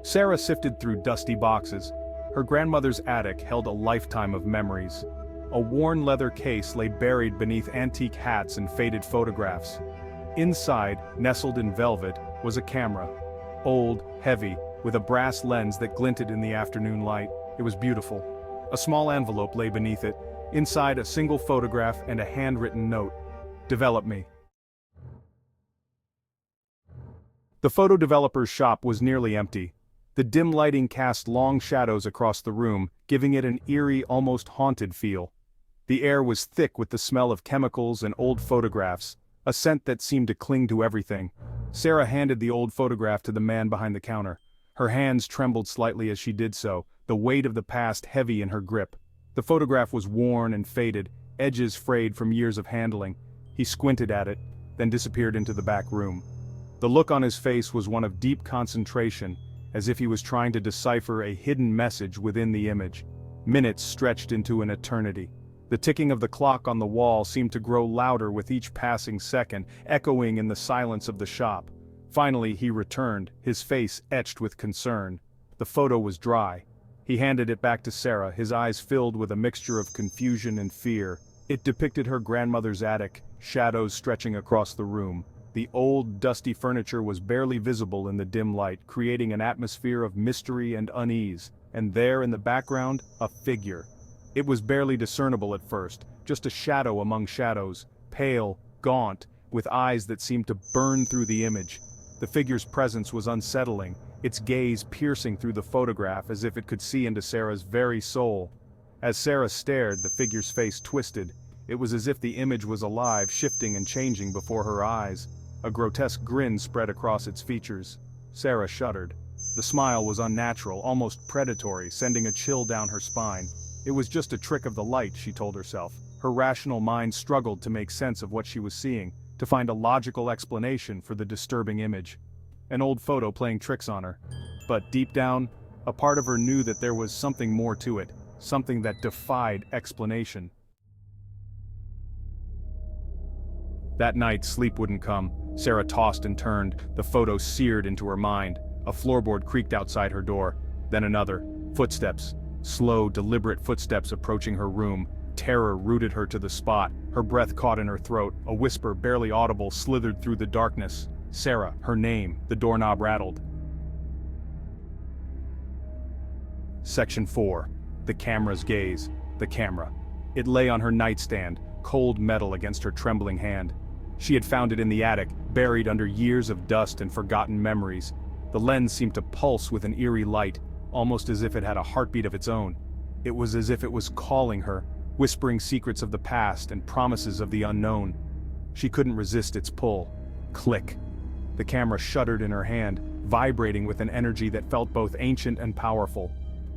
Sarah sifted through dusty boxes. Her grandmother's attic held a lifetime of memories. A worn leather case lay buried beneath antique hats and faded photographs. Inside, nestled in velvet, was a camera. Old, heavy, with a brass lens that glinted in the afternoon light. It was beautiful. A small envelope lay beneath it. Inside, a single photograph and a handwritten note. "Develop me." The photo developer's shop was nearly empty. The dim lighting cast long shadows across the room, giving it an eerie, almost haunted feel. The air was thick with the smell of chemicals and old photographs, a scent that seemed to cling to everything. Sarah handed the old photograph to the man behind the counter. Her hands trembled slightly as she did so, the weight of the past heavy in her grip. The photograph was worn and faded, edges frayed from years of handling. He squinted at it, then disappeared into the back room. The look on his face was one of deep concentration, as if he was trying to decipher a hidden message within the image. Minutes stretched into an eternity. The ticking of the clock on the wall seemed to grow louder with each passing second, echoing in the silence of the shop. Finally he returned, his face etched with concern. The photo was dry. He handed it back to Sarah, his eyes filled with a mixture of confusion and fear. It depicted her grandmother's attic, shadows stretching across the room. The old, dusty furniture was barely visible in the dim light, creating an atmosphere of mystery and unease. And there in the background, a figure. It was barely discernible at first, just a shadow among shadows, pale, gaunt, with eyes that seemed to burn through the image. The figure's presence was unsettling, its gaze piercing through the photograph as if it could see into Sarah's very soul. As Sarah stared, the figure's face twisted. It was as if the image was alive, shifting and changing before her eyes. A grotesque grin spread across its features. Sarah shuddered. The smile was unnatural, almost predatory, sending a chill down her spine. It was just a trick of the light, she told herself. Her rational mind struggled to make sense of what she was seeing, to find a logical explanation for the disturbing image. An old photo playing tricks on her. But deep down, a part of her knew that there was something more to it, something that defied explanation. That night, sleep wouldn't come. Sarah tossed and turned, the photo seared into her mind. A floorboard creaked outside her door. Then another. Footsteps. Slow, deliberate footsteps approaching her room. Terror rooted her to the spot. Her breath caught in her throat. A whisper, barely audible, slithered through the darkness. Sarah, her name. The doorknob rattled. Section 4. The camera's gaze. The camera. It lay on her nightstand, cold metal against her trembling hand. She had found it in the attic, buried under years of dust and forgotten memories. The lens seemed to pulse with an eerie light, almost as if it had a heartbeat of its own. It was as if it was calling her, whispering secrets of the past and promises of the unknown. She couldn't resist its pull. Click. The camera shuddered in her hand, vibrating with an energy that felt both ancient and powerful.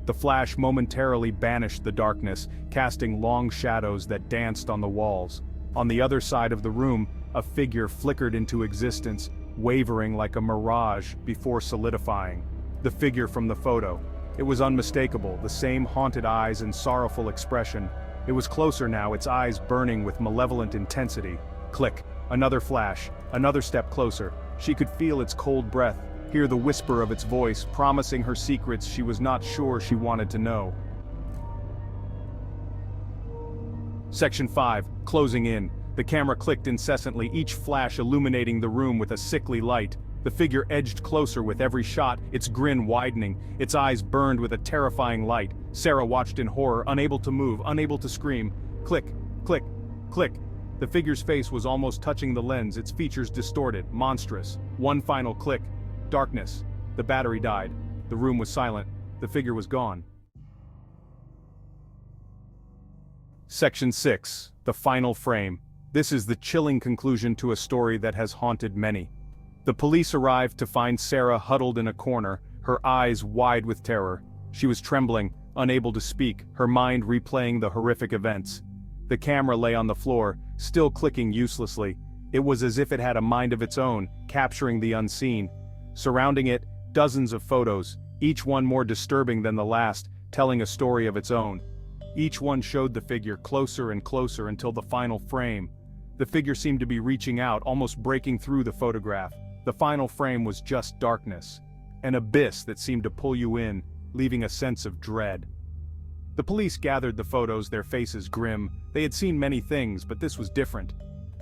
The flash momentarily banished the darkness, casting long shadows that danced on the walls. On the other side of the room, a figure flickered into existence, wavering like a mirage before solidifying. The figure from the photo. It was unmistakable, the same haunted eyes and sorrowful expression. It was closer now, its eyes burning with malevolent intensity. Click. Another flash. Another step closer. She could feel its cold breath, hear the whisper of its voice, promising her secrets she was not sure she wanted to know. Section 5. Closing in. The camera clicked incessantly, each flash illuminating the room with a sickly light. The figure edged closer with every shot, its grin widening, its eyes burned with a terrifying light. Sarah watched in horror, unable to move, unable to scream. Click, click, click. The figure's face was almost touching the lens, its features distorted, monstrous. One final click. Darkness. The battery died. The room was silent. The figure was gone. Section 6. The final frame. This is the chilling conclusion to a story that has haunted many. The police arrived to find Sarah huddled in a corner, her eyes wide with terror. She was trembling, unable to speak, her mind replaying the horrific events. The camera lay on the floor, still clicking uselessly. It was as if it had a mind of its own, capturing the unseen. Surrounding it, dozens of photos, each one more disturbing than the last, telling a story of its own. Each one showed the figure closer and closer until the final frame. The figure seemed to be reaching out, almost breaking through the photograph. The final frame was just darkness, an abyss that seemed to pull you in, leaving a sense of dread. The police gathered the photos, their faces grim. They had seen many things, but this was different.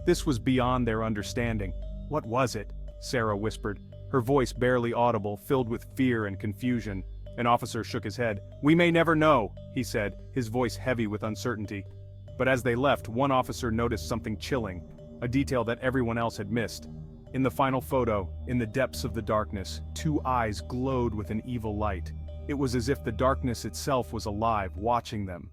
This was beyond their understanding. "What was it?" Sarah whispered, her voice barely audible, filled with fear and confusion. An officer shook his head. "We may never know," he said, his voice heavy with uncertainty. But as they left, one officer noticed something chilling, a detail that everyone else had missed. In the final photo, in the depths of the darkness, two eyes glowed with an evil light. It was as if the darkness itself was alive, watching them.